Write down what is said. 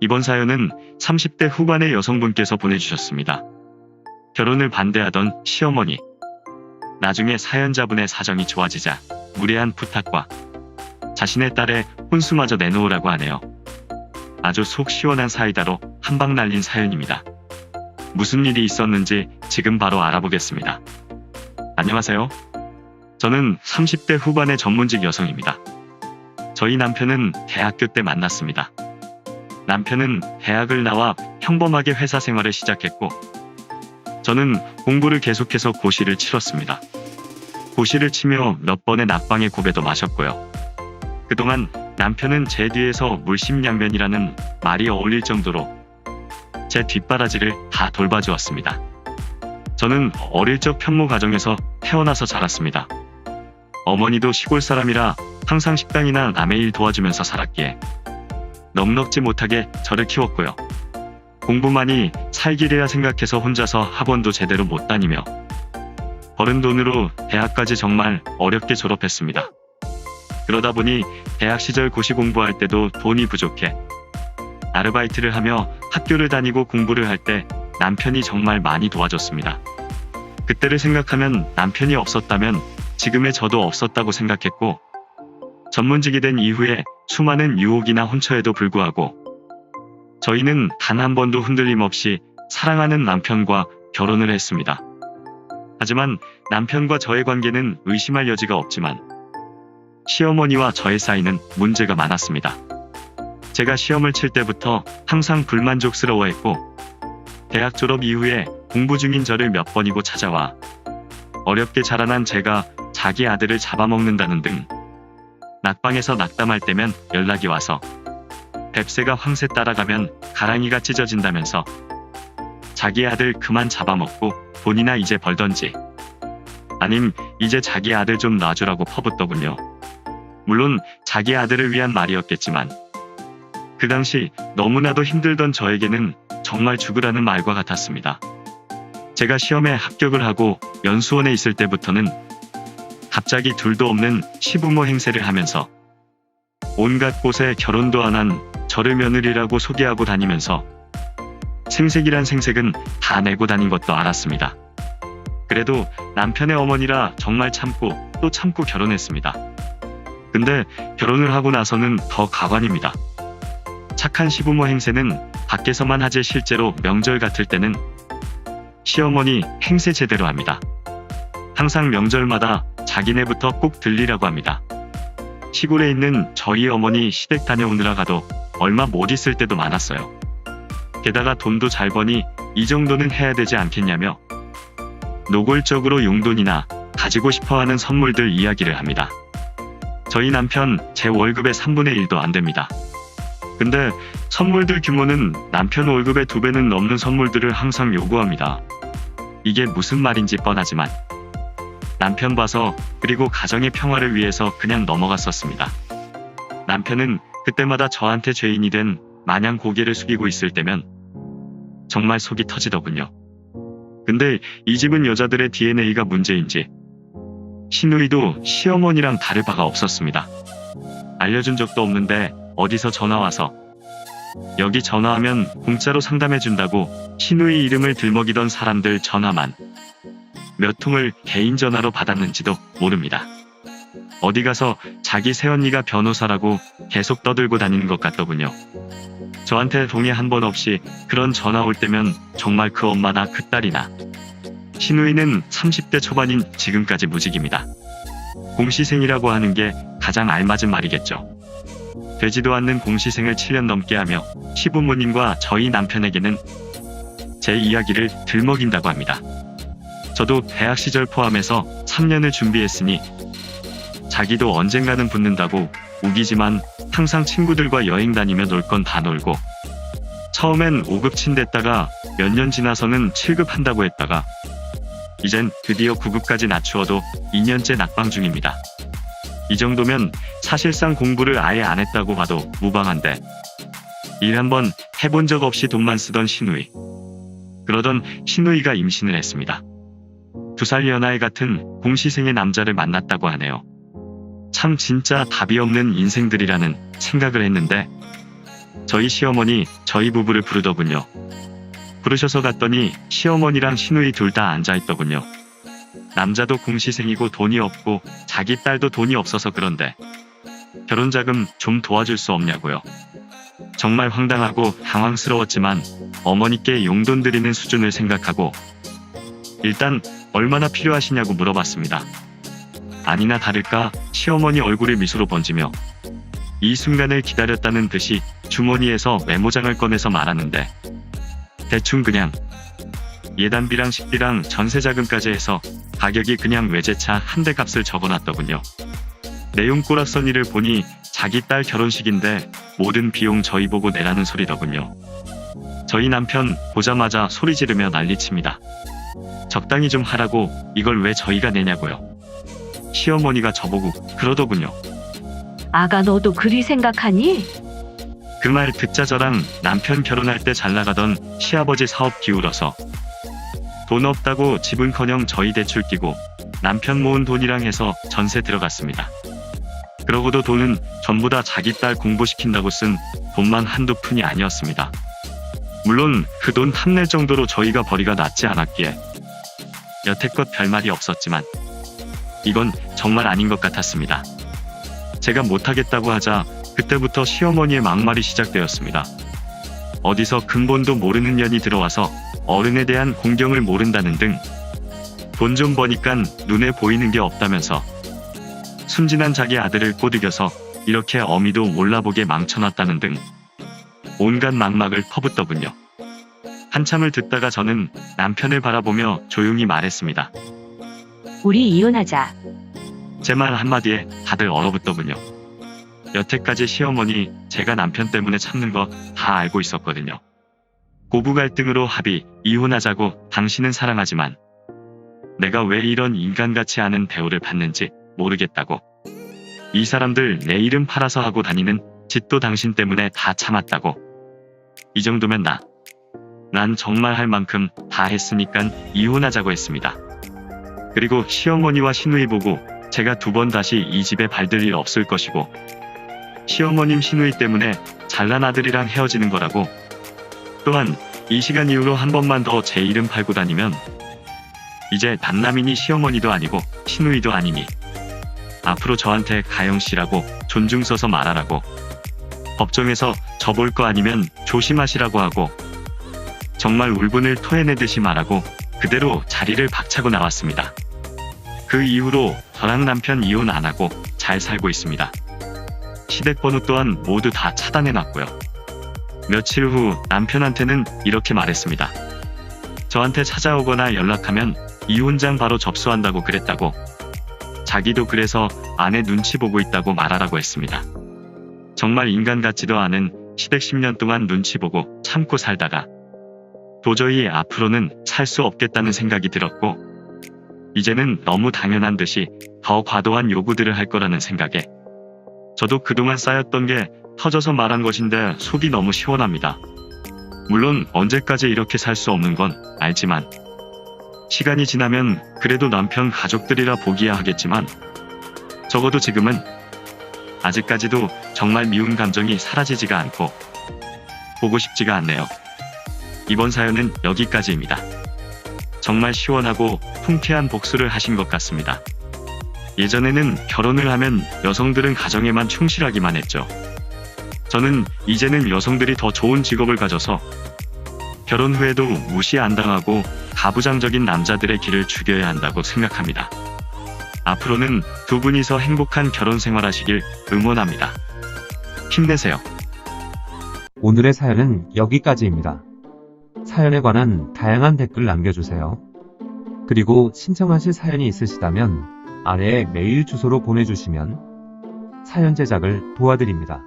이번 사연은 30대 후반의 여성분께서 보내주셨습니다. 결혼을 반대하던 시어머니. 나중에 사연자분의 사정이 좋아지자 무례한 부탁과 자신의 딸의 혼수마저 내놓으라고 하네요. 아주 속 시원한 사이다로 한방 날린 사연입니다. 무슨 일이 있었는지 지금 바로 알아보겠습니다. 안녕하세요. 저는 30대 후반의 전문직 여성입니다. 저희 남편은 대학교 때 만났습니다. 남편은 대학을 나와 평범하게 회사 생활을 시작했고 저는 공부를 계속해서 고시를 치렀습니다. 고시를 치며 몇 번의 낙방의 고배도 마셨고요. 그동안 남편은 제 뒤에서 물심양면이라는 말이 어울릴 정도로 제 뒷바라지를 다 돌봐주었습니다. 저는 어릴 적 편모 가정에서 태어나서 자랐습니다. 어머니도 시골 사람이라 항상 식당이나 남의 일 도와주면서 살았기에 넉넉지 못하게 저를 키웠고요. 공부만이 살 길이라 생각해서 혼자서 학원도 제대로 못 다니며 벌은 돈으로 대학까지 정말 어렵게 졸업했습니다. 그러다 보니 대학 시절 고시 공부할 때도 돈이 부족해 아르바이트를 하며 학교를 다니고 공부를 할 때 남편이 정말 많이 도와줬습니다. 그때를 생각하면 남편이 없었다면 지금의 저도 없었다고 생각했고 전문직이 된 이후에 수많은 유혹이나 혼처에도 불구하고 저희는 단 한 번도 흔들림 없이 사랑하는 남편과 결혼을 했습니다. 하지만 남편과 저의 관계는 의심할 여지가 없지만 시어머니와 저의 사이는 문제가 많았습니다. 제가 시험을 칠 때부터 항상 불만족스러워했고 대학 졸업 이후에 공부 중인 저를 몇 번이고 찾아와 어렵게 자라난 제가 자기 아들을 잡아먹는다는 등 낙방에서 낙담할 때면 연락이 와서 뱁새가 황새 따라가면 가랑이가 찢어진다면서 자기 아들 그만 잡아먹고 돈이나 이제 벌던지 아님 이제 자기 아들 좀 놔주라고 퍼붓더군요. 물론 자기 아들을 위한 말이었겠지만 그 당시 너무나도 힘들던 저에게는 정말 죽으라는 말과 같았습니다. 제가 시험에 합격을 하고 연수원에 있을 때부터는 갑자기 둘도 없는 시부모 행세를 하면서 온갖 곳에 결혼도 안 한 저를 며느리라고 소개하고 다니면서 생색이란 생색은 다 내고 다닌 것도 알았습니다. 그래도 남편의 어머니라 정말 참고 또 참고 결혼했습니다. 근데 결혼을 하고 나서는 더 가관입니다. 착한 시부모 행세는 밖에서만 하지 실제로 명절 같을 때는 시어머니 행세 제대로 합니다. 항상 명절마다 자기네부터 꼭 들리라고 합니다. 시골에 있는 저희 어머니 시댁 다녀오느라 가도 얼마 못 있을 때도 많았어요. 게다가 돈도 잘 버니 이 정도는 해야 되지 않겠냐며 노골적으로 용돈이나 가지고 싶어하는 선물들 이야기를 합니다. 저희 남편 제 월급의 3분의 1도 안 됩니다. 근데 선물들 규모는 남편 월급의 2배는 넘는 선물들을 항상 요구합니다. 이게 무슨 말인지 뻔하지만 남편 봐서 그리고 가정의 평화를 위해서 그냥 넘어갔었습니다. 남편은 그때마다 저한테 죄인이 된 마냥 고개를 숙이고 있을 때면 정말 속이 터지더군요. 근데 이 집은 여자들의 DNA가 문제인지 시누이도 시어머니랑 다를 바가 없었습니다. 알려준 적도 없는데 어디서 전화와서 여기 전화하면 공짜로 상담해준다고 시누이 이름을 들먹이던 사람들 전화만 몇 통을 개인 전화로 받았는지도 모릅니다. 어디 가서 자기 새언니가 변호사라고 계속 떠들고 다니는 것 같더군요. 저한테 동의 한 번 없이 그런 전화 올 때면 정말 그 엄마나 그 딸이나 시누이는 30대 초반인 지금까지 무직입니다. 공시생이라고 하는 게 가장 알맞은 말이겠죠. 되지도 않는 공시생을 7년 넘게 하며 시부모님과 저희 남편에게는 제 이야기를 들먹인다고 합니다. 저도 대학 시절 포함해서 3년을 준비했으니 자기도 언젠가는 붙는다고 우기지만 항상 친구들과 여행 다니며 놀 건 다 놀고 처음엔 5급 친댔다가 몇 년 지나서는 7급 한다고 했다가 이젠 드디어 9급까지 낮추어도 2년째 낙방 중입니다. 이 정도면 사실상 공부를 아예 안 했다고 봐도 무방한데 일 한번 해본 적 없이 돈만 쓰던 시누이. 그러던 시누이가 임신을 했습니다. 2살 연하의 같은 공시생의 남자를 만났다고 하네요. 참 진짜 답이 없는 인생들이라는 생각을 했는데 저희 시어머니 저희 부부를 부르더군요. 부르셔서 갔더니 시어머니랑 시누이 둘 다 앉아있더군요. 남자도 공시생이고 돈이 없고 자기 딸도 돈이 없어서 그런데 결혼자금 좀 도와줄 수 없냐고요. 정말 황당하고 당황스러웠지만 어머니께 용돈 드리는 수준을 생각하고 일단 얼마나 필요하시냐고 물어봤습니다. 아니나 다를까 시어머니 얼굴에 미소로 번지며 이 순간을 기다렸다는 듯이 주머니에서 메모장을 꺼내서 말하는데 대충 그냥 예단비랑 식비랑 전세자금까지 해서 가격이 그냥 외제차 한 대 값을 적어놨더군요. 내용 꼬락서니를 보니 자기 딸 결혼식인데 모든 비용 저희 보고 내라는 소리더군요. 저희 남편 보자마자 소리 지르며 난리칩니다. 적당히 좀 하라고 이걸 왜 저희가 내냐고요. 시어머니가 저보고 그러더군요. 아가 너도 그리 생각하니? 그 말 듣자 저랑 남편 결혼할 때 잘 나가던 시아버지 사업 기울어서 돈 없다고 집은커녕 저희 대출 끼고 남편 모은 돈이랑 해서 전세 들어갔습니다. 그러고도 돈은 전부 다 자기 딸 공부시킨다고 쓴 돈만 한두 푼이 아니었습니다. 물론 그 돈 탐낼 정도로 저희가 벌이가 낮지 않았기에 여태껏 별말이 없었지만 이건 정말 아닌 것 같았습니다. 제가 못하겠다고 하자 그때부터 시어머니의 막말이 시작되었습니다. 어디서 근본도 모르는 년이 들어와서 어른에 대한 공경을 모른다는 등 돈 좀 버니깐 눈에 보이는 게 없다면서 순진한 자기 아들을 꼬드겨서 이렇게 어미도 몰라보게 망쳐놨다는 등 온갖 막막을 퍼붓더군요. 한참을 듣다가 저는 남편을 바라보며 조용히 말했습니다. 우리 이혼하자. 제 말 한마디에 다들 얼어붙더군요. 여태까지 시어머니 제가 남편 때문에 참는 거 다 알고 있었거든요. 고부 갈등으로 합의, 이혼하자고 당신은 사랑하지만 내가 왜 이런 인간 같지 않은 대우를 받는지 모르겠다고. 이 사람들 내 이름 팔아서 하고 다니는 짓도 당신 때문에 다 참았다고. 이 정도면 난 정말 할 만큼 다 했으니깐 이혼하자고 했습니다. 그리고 시어머니와 시누이 보고 제가 두 번 다시 이 집에 발들 일 없을 것이고 시어머님 시누이 때문에 잘난 아들이랑 헤어지는 거라고. 또한 이 시간 이후로 한 번만 더 제 이름 팔고 다니면 이제 단남이니 시어머니도 아니고 시누이도 아니니 앞으로 저한테 가영씨라고 존중 써서 말하라고. 법정에서 저 볼 거 아니면 조심하시라고 하고 정말 울분을 토해내듯이 말하고 그대로 자리를 박차고 나왔습니다. 그 이후로 저랑 남편 이혼 안 하고 잘 살고 있습니다. 시댁번호 또한 모두 다 차단해놨고요. 며칠 후 남편한테는 이렇게 말했습니다. 저한테 찾아오거나 연락하면 이혼장 바로 접수한다고 그랬다고. 자기도 그래서 아내 눈치 보고 있다고 말하라고 했습니다. 정말 인간 같지도 않은 시댁 10년 동안 눈치 보고 참고 살다가 도저히 앞으로는 살 수 없겠다는 생각이 들었고 이제는 너무 당연한 듯이 더 과도한 요구들을 할 거라는 생각에 저도 그동안 쌓였던 게 터져서 말한 것인데 속이 너무 시원합니다. 물론 언제까지 이렇게 살 수 없는 건 알지만 시간이 지나면 그래도 남편 가족들이라 보기야 하겠지만 적어도 지금은 아직까지도 정말 미운 감정이 사라지지가 않고 보고 싶지가 않네요. 이번 사연은 여기까지입니다. 정말 시원하고 통쾌한 복수를 하신 것 같습니다. 예전에는 결혼을 하면 여성들은 가정에만 충실하기만 했죠. 저는 이제는 여성들이 더 좋은 직업을 가져서 결혼 후에도 무시 안 당하고 가부장적인 남자들의 길을 죽여야 한다고 생각합니다. 앞으로는 두 분이서 행복한 결혼 생활하시길 응원합니다. 힘내세요. 오늘의 사연은 여기까지입니다. 사연에 관한 다양한 댓글 남겨주세요. 그리고 신청하실 사연이 있으시다면 아래에 메일 주소로 보내주시면 사연 제작을 도와드립니다.